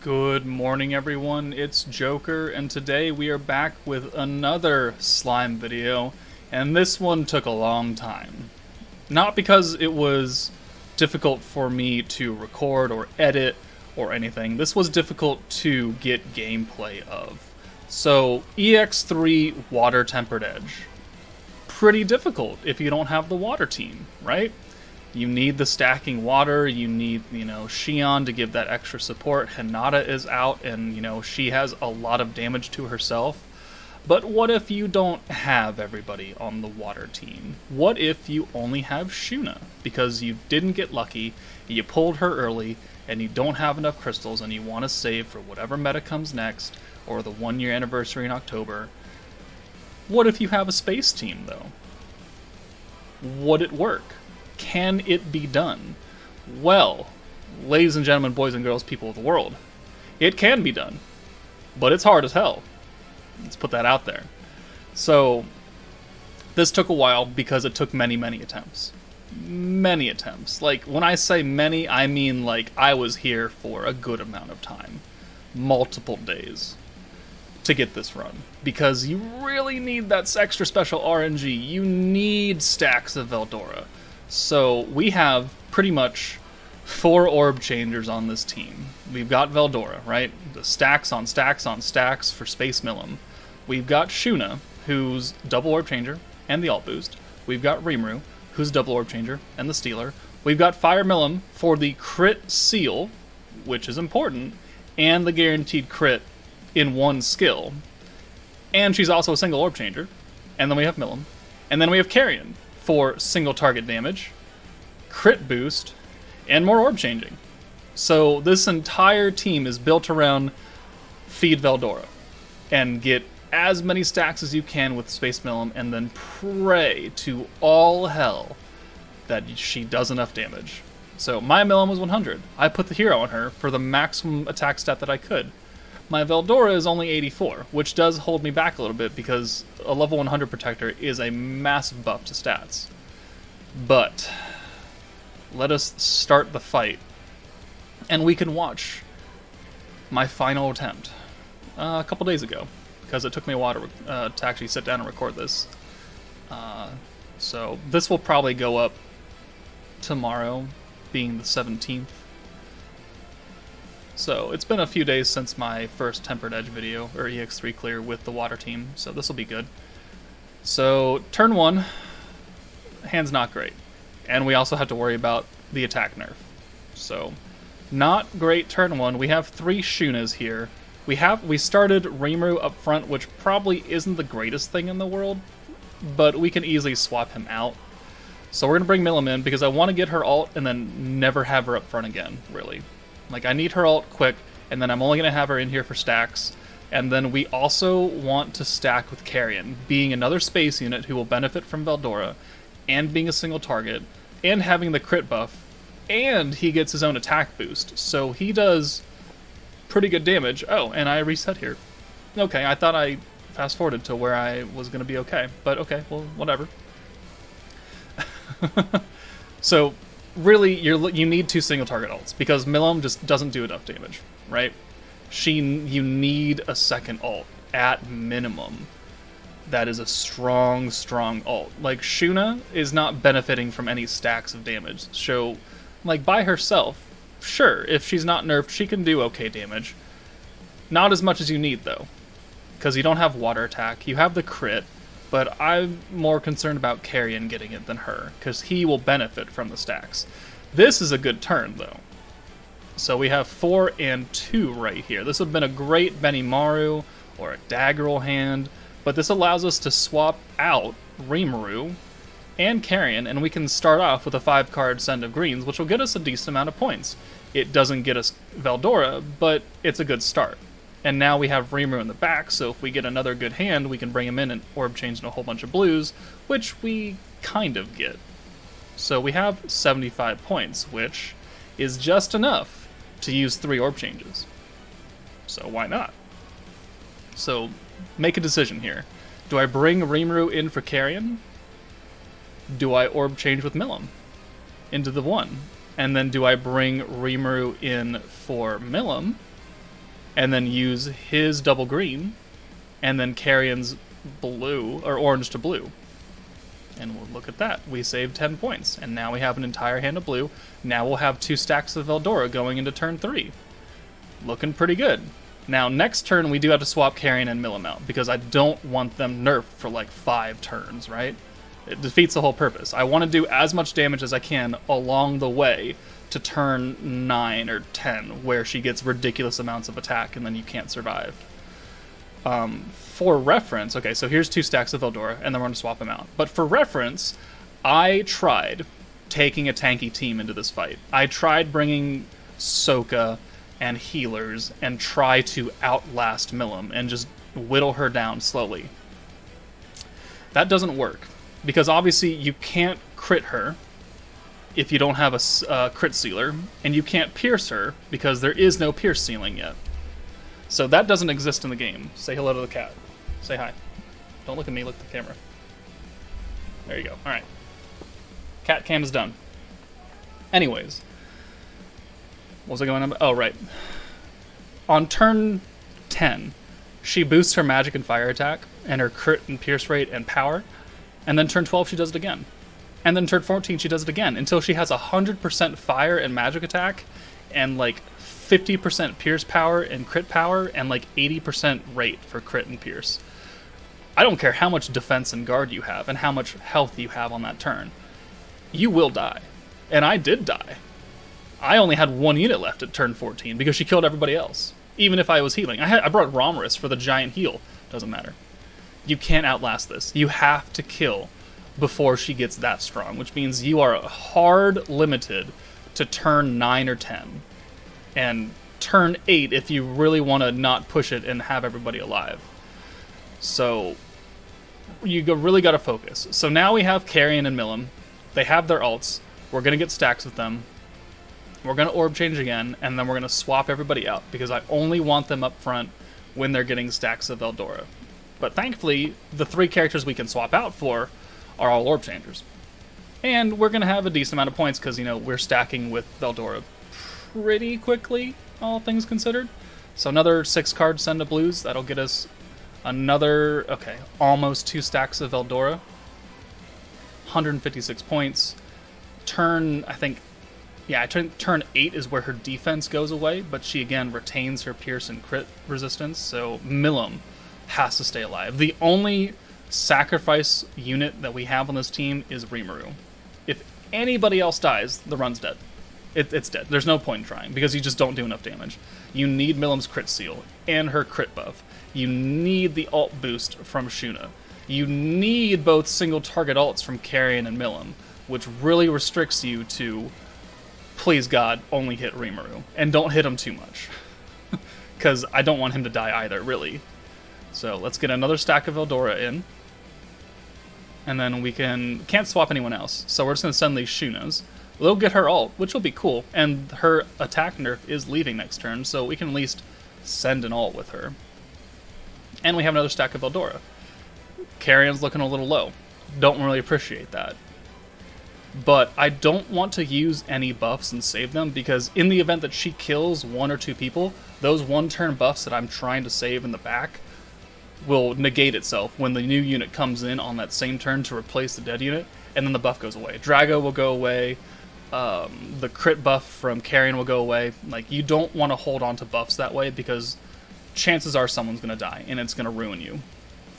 Good morning, everyone. It's Joker, and today we are back with another slime video, and this one took a long time. Not because it was difficult for me to record or edit or anything, this was difficult to get gameplay of. So, EX3 Water Tempered Edge. Pretty difficult if you don't have the water team, right? You need the stacking water, you need, Shion to give that extra support. Hinata is out, and, she has a lot of damage to herself. But what if you don't have everybody on the water team? What if you only have Shuna? Because you didn't get lucky, you pulled her early, and you don't have enough crystals, and you want to save for whatever meta comes next, or the 1-year anniversary in October. What if you have a space team, though? Would it work? Can it be done? Well, ladies and gentlemen, boys and girls, people of the world, it can be done, but it's hard as hell. Let's put that out there. So, this took a while because it took many, many attempts. Many attempts. Like, when I say many, I mean like I was here for a good amount of time. Multiple days to get this run. Because you really need that extra special RNG. You need stacks of Veldora. So we have pretty much 4 orb changers on this team. We've got Veldora, right? The stacks on stacks on stacks for Space Millum. We've got Shuna, who's double orb changer and the alt boost. We've got Rimuru, who's double orb changer and the stealer. We've got Fire Millum for the crit seal, which is important, and the guaranteed crit in one skill. And she's also a single orb changer. And then we have Millum. And then we have Carrion for single target damage, crit boost, and more orb changing. So this entire team is built around feed Veldora and get as many stacks as you can with Space Millum, and then pray to all hell that she does enough damage. So my Millum was 100. I put the hero on her for the maximum attack stat that I could. My Veldora is only 84, which does hold me back a little bit because a level 100 protector is a massive buff to stats. But let us start the fight, and we can watch my final attempt a couple days ago, because it took me a while to actually sit down and record this. So this will probably go up tomorrow, being the 17th. So, it's been a few days since my first Tempered Edge video, or EX3 clear with the water team, so this will be good. So, turn 1, hand's not great. And we also have to worry about the attack nerf. So, not great turn 1. We have 3 Shunas here. We started Rimuru up front, which probably isn't the greatest thing in the world, but we can easily swap him out. So we're going to bring Millum in, because I want to get her ult and then never have her up front again, really. Like, I need her ult quick, and then I'm only going to have her in here for stacks. And then we also want to stack with Carrion, being another space unit who will benefit from Veldora, and being a single target, and having the crit buff, and he gets his own attack boost. So he does pretty good damage. Oh, and I reset here. Okay, I thought I fast-forwarded to where I was going to be okay. But okay, well, whatever. So really, you need 2 single target ults, because Millum just doesn't do enough damage, right? You need a second ult, at minimum. That is a strong, strong ult. Like, Shuna is not benefiting from any stacks of damage. So, like, by herself, sure, if she's not nerfed, she can do okay damage. Not as much as you need, though, because you don't have water attack, you have the crit, but I'm more concerned about Carrion getting it than her, because he will benefit from the stacks. This is a good turn, though. So we have 4 and 2 right here. This would have been a great Benimaru or a Daggerel hand, but this allows us to swap out Rimuru and Carrion, and we can start off with a 5-card Send of Greens, which will get us a decent amount of points. It doesn't get us Veldora, but it's a good start. And now we have Rimuru in the back, so if we get another good hand, we can bring him in and orb change in a whole bunch of blues, which we kind of get. So we have 75 points, which is just enough to use 3 orb changes. So why not? So make a decision here. Do I bring Rimuru in for Carrion? Do I orb change with Millum into the 1? And then do I bring Rimuru in for Millum? and then use his double green, and then Carrion's blue, or orange to blue. And we'll look at that. We saved 10 points, and now we have an entire hand of blue. Now we'll have 2 stacks of Eldora going into turn 3. Looking pretty good. Now, next turn, we do have to swap Carrion and Millum out, because I don't want them nerfed for like 5 turns, right? It defeats the whole purpose. I want to do as much damage as I can along the way to turn 9 or 10, where she gets ridiculous amounts of attack, and then you can't survive. For reference, okay, so here's 2 stacks of Eldora, and then we're going to swap them out. But for reference, I tried taking a tanky team into this fight. I tried bringing Sokka and healers and try to outlast Millum and just whittle her down slowly. That doesn't work, because obviously you can't crit her if you don't have a crit sealer, and you can't pierce her because there is no pierce ceiling yet. So that doesn't exist in the game. Say hello to the cat. Say hi. Don't look at me, look at the camera. There you go. Alright. Cat cam is done. Anyways. What was I going on? Oh, right. On turn 10, she boosts her magic and fire attack, and her crit and pierce rate and power. And then turn 12, she does it again. And then turn 14, she does it again, until she has 100% fire and magic attack, and like 50% pierce power and crit power, and like 80% rate for crit and pierce. I don't care how much defense and guard you have, and how much health you have on that turn. You will die. And I did die. I only had 1 unit left at turn 14, because she killed everybody else. Even if I was healing. I brought Romorus for the giant heal. Doesn't matter. You can't outlast this. You have to kill before she gets that strong, which means you are hard limited to turn 9 or 10. And turn 8 if you really want to not push it and have everybody alive. So you really got to focus. So now we have Carrion and Millum. They have their ults. We're going to get stacks with them. We're going to orb change again, and then we're going to swap everybody out, because I only want them up front when they're getting stacks of Eldora. But thankfully, the 3 characters we can swap out for are all orb changers. And we're going to have a decent amount of points, because, you know, we're stacking with Eldora pretty quickly, all things considered. So another 6 card send to blues. That'll get us another, okay, almost 2 stacks of Eldora. 156 points. Turn, I think, yeah, turn 8 is where her defense goes away, but she again retains her pierce and crit resistance, so Millum has to stay alive. The only sacrifice unit that we have on this team is Rimuru. If anybody else dies, the run's dead. It's dead. There's no point in trying, because you just don't do enough damage. You need Millum's crit seal and her crit buff. You need the ult boost from Shuna. You need both single target ults from Carrion and Millum, which really restricts you to, please God, only hit Rimuru. And don't hit him too much. Because I don't want him to die either, really. So let's get another stack of Eldora in. And then we can't swap anyone else. So we're just going to send these Shunas. They'll get her ult, which will be cool. And her attack nerf is leaving next turn, so we can at least send an ult with her. And we have another stack of Eldora. Carrion's looking a little low. Don't really appreciate that. But I don't want to use any buffs and save them, because in the event that she kills 1 or 2 people, those 1-turn buffs that I'm trying to save in the back will negate itself when the new unit comes in on that same turn to replace the dead unit, and then the buff goes away. Drago will go away, the crit buff from Carrion will go away. Like, you don't want to hold on to buffs that way, because chances are someone's going to die, and it's going to ruin you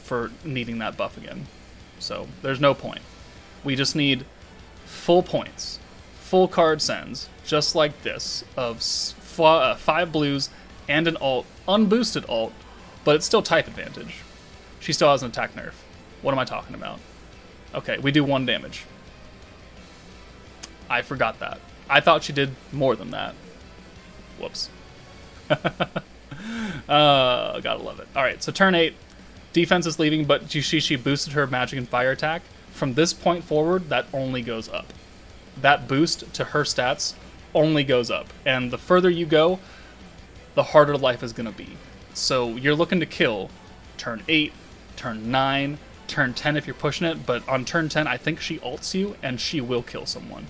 for needing that buff again. So there's no point. We just need full points, full card sends, just like this, of 5 blues and an ult, unboosted ult, but it's still type advantage. She still has an attack nerf. What am I talking about? Okay, we do 1 damage. I forgot that. I thought she did more than that. Whoops. Gotta love it. Alright, so turn 8, defense is leaving, but she boosted her magic and fire attack. From this point forward, that only goes up. That boost to her stats only goes up. And the further you go, the harder life is going to be. So you're looking to kill turn 8, turn 9, turn 10 if you're pushing it, but on turn 10, I think she ults you, and she will kill someone.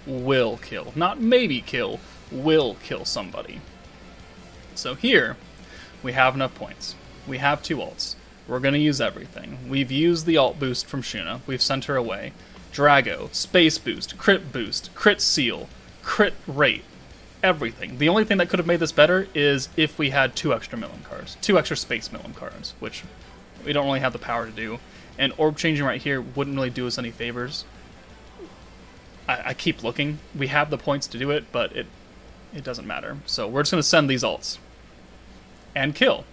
Will kill. Not maybe kill, will kill somebody. So here, we have enough points. We have 2 ults. We're going to use everything. We've used the ult boost from Shuna. We've sent her away. Drago, space boost, crit seal, crit rate, everything. The only thing that could have made this better is if we had 2 extra Milim cards. 2 extra space Milim cards, which we don't really have the power to do. And orb changing right here wouldn't really do us any favors. I keep looking. We have the points to do it, but it doesn't matter. So we're just going to send these ults. And kill.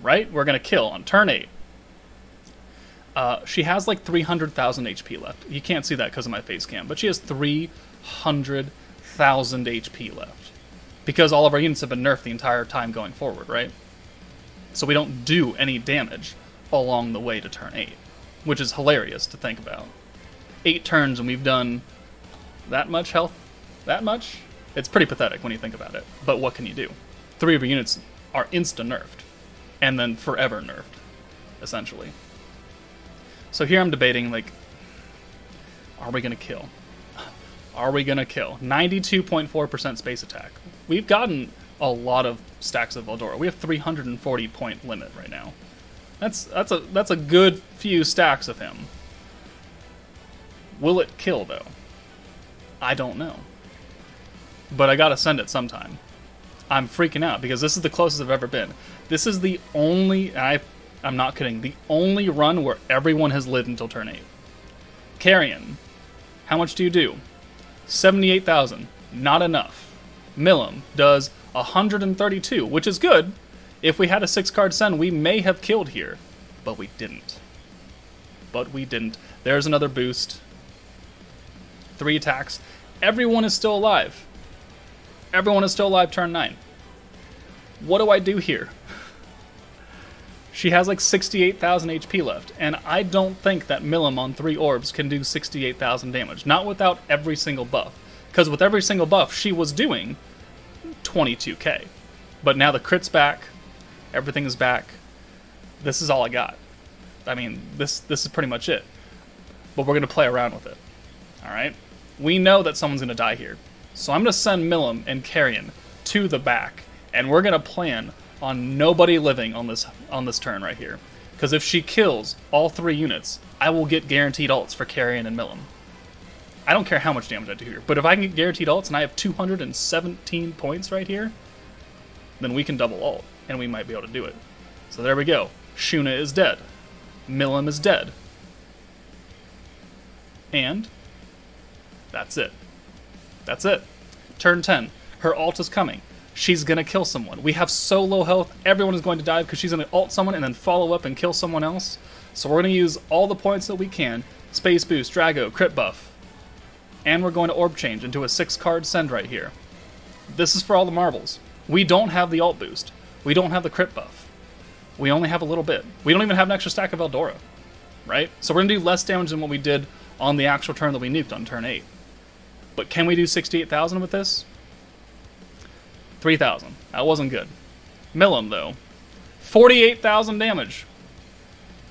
Right? We're going to kill on turn 8. She has like 300,000 HP left. You can't see that because of my face cam, but she has 300,000 HP left. Because all of our units have been nerfed the entire time going forward, right? So we don't do any damage along the way to turn 8. Which is hilarious to think about. 8 turns and we've done that much health? That much? It's pretty pathetic when you think about it. But what can you do? 3 of your units are insta-nerfed. And then forever nerfed, essentially. So here I'm debating, like, are we going to kill? Are we going to kill? 92.4% space attack. We've gotten a lot of stacks of Eldora. We have 340 point limit right now. That's a good few stacks of him. Will it kill, though? I don't know. But I gotta send it sometime. I'm freaking out because this is the closest I've ever been. This is the only, I'm not kidding, the only run where everyone has lived until turn 8. Carrion, how much do you do? 78,000, not enough. Milim does 132, which is good. If we had a 6-card send, we may have killed here, but we didn't. There's another boost. 3 attacks. Everyone is still alive. Everyone is still alive turn 9. What do I do here? She has like 68,000 HP left, and I don't think that Milim on 3 orbs can do 68,000 damage. Not without every single buff. Because with every single buff, she was doing 22k. But now the crit's back. Everything is back. This is all I got. I mean, this is pretty much it. But we're going to play around with it. Alright? We know that someone's going to die here. So I'm going to send Milim and Carrion to the back. And we're going to plan on nobody living on this turn right here. Because if she kills all 3 units, I will get guaranteed ults for Carrion and Milim. I don't care how much damage I do here. But if I can get guaranteed ults and I have 217 points right here, then we can double ult. And we might be able to do it. So there we go. Shuna is dead. Milim is dead. And that's it. That's it. Turn 10. Her ult is coming. She's going to kill someone. We have so low health, everyone is going to die because she's going to ult someone and then follow up and kill someone else. So we're going to use all the points that we can. Space boost, Drago, crit buff. And we're going to orb change into a 6-card send right here. This is for all the marbles. We don't have the ult boost. We don't have the crit buff. We only have a little bit. We don't even have an extra stack of Eldora. Right? So we're going to do less damage than what we did on the actual turn that we nuked on turn 8. But can we do 68,000 with this? 3,000. That wasn't good. Milim, though. 48,000 damage.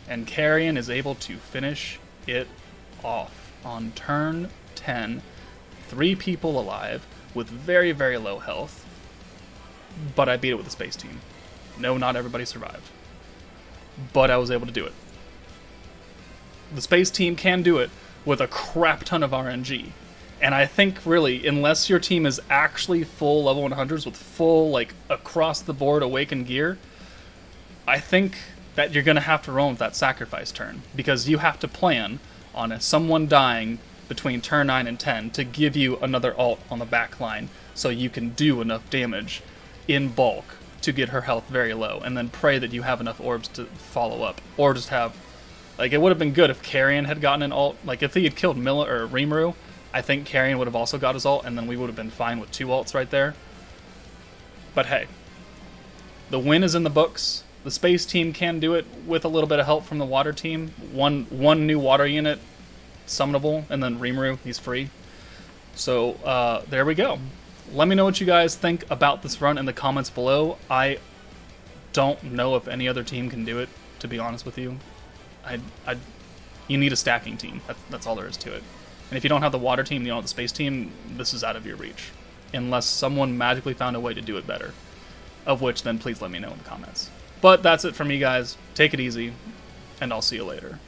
And Carrion is able to finish it off on turn 10. 3 people alive with very, very low health. But I beat it with the space team. No, not everybody survived. But I was able to do it. The space team can do it with a crap ton of RNG. And I think, really, unless your team is actually full level 100s with full, like, across-the-board awakened gear, I think that you're going to have to roll with that sacrifice turn. Because you have to plan on someone dying between turn 9 and 10 to give you another ult on the back line so you can do enough damage in bulk to get her health very low. And then pray that you have enough orbs to follow up. Or just have... Like, it would have been good if Carrion had gotten an ult. Like, if he had killed Milla or Rimuru, I think Carrion would have also got his ult, and then we would have been fine with 2 ults right there. But hey, the win is in the books. The space team can do it with a little bit of help from the water team. One new water unit, summonable, and then Rimuru, he's free. So there we go. Let me know what you guys think about this run in the comments below. I don't know if any other team can do it, to be honest with you. You need a stacking team. That's all there is to it. And if you don't have the water team, you don't have the space team, this is out of your reach. Unless someone magically found a way to do it better. of which then please let me know in the comments. But that's it for me, guys. Take it easy, and I'll see you later.